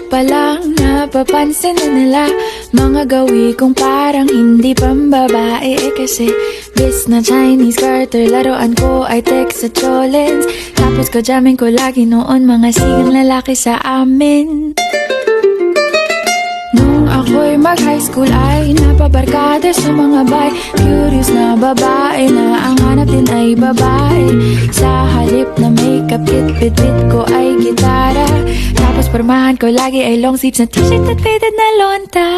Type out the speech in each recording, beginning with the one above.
pa lang napapansin na nila mga gawi kong parang hindi pambabae. Kasi bis na Chinese Carter, laruan ko ay Texas Cholens. Tapos kajamin ko lagi noon mga sigang lalaki sa amin. Nung ako'y mag-high school ay napabarkada sa mga bay. Curious na babae na ang hanap din ay babae. Sa halip na makeup kit, bit-bit ko ay gitara. Tapos pormahan ko lagi ay long sleeves na t-shirt at faded na lonta.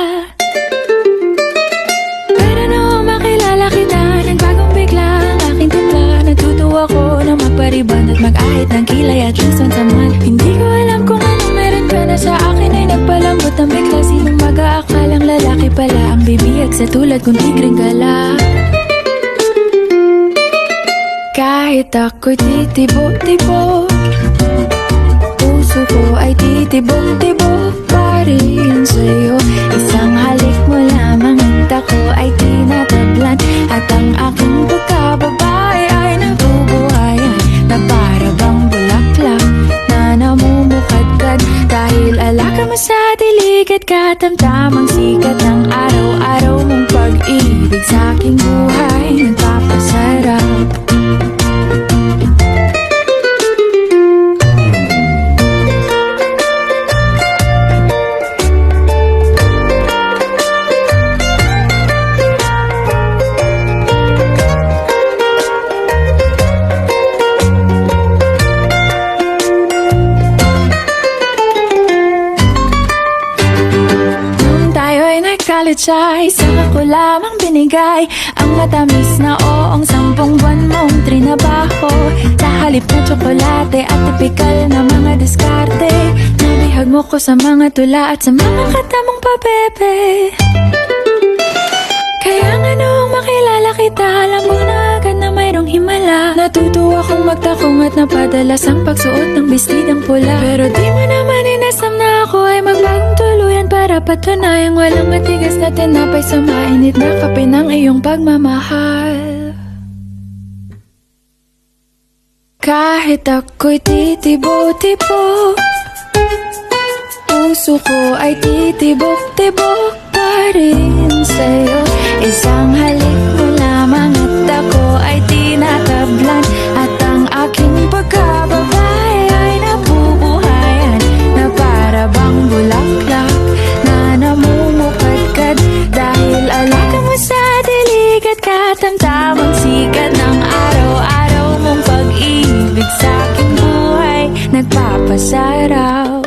Pero nung makilala kita, nagbagong bigla ang aking timpla. Natutuwa ko na magpariban at mag-ahit ng kilay at least once a month. Hindi ko alam kung anong meron ka na sa akin ay nagpalambot ng bigla. Sinong mag-aakalang lalaki pala ang bibiyag sa tulad kong tigreng gala. Kahit ako'y titibo-tibo, puso ko ay titibong-tibo pa rin sa'yo. Isang halik mo lamang at ako ay tinatablan. At ang aking pagkababae ay nabubuhayan na para bang bulaklak na namumukadkad. Dahil alaka mo sa dilig at katamtamang sikat ng araw-araw mong pag-ibig sa aking buhay nagpapasarap. College ay saka ko lamang binigay ang matamis na oong 10 buwan mong trinabaho. Sa halip na tsokolate at tipikal na mga diskarte, nabihag mo ko sa mga tula at sa mga katamong pabebe. Kaya nga noong makilala kita, alam mo na agad na mayroong himala. Natutuwa kong magtakong at napadalas ang pagsuot ng bestidang pula. Pero di mo naman inasam na ako ay magbagong tuluyan para patunayang walang matigas na tinapay sa mainit na kape ng iyong pagmamahal. Kahit ako'y titibo-tibo, puso ko ay titibok-tibok pa rin sa'yo. Isang halik mo lamang at ako ay tinatablan. At ang aking pagkababae ay nabubuhayan na para bang bulaklak na namumukadkad. Dahil alaka mo sa dilig at katamtamang sikat ng araw-araw mong pag-ibig sa aking buhay nagpapasarap.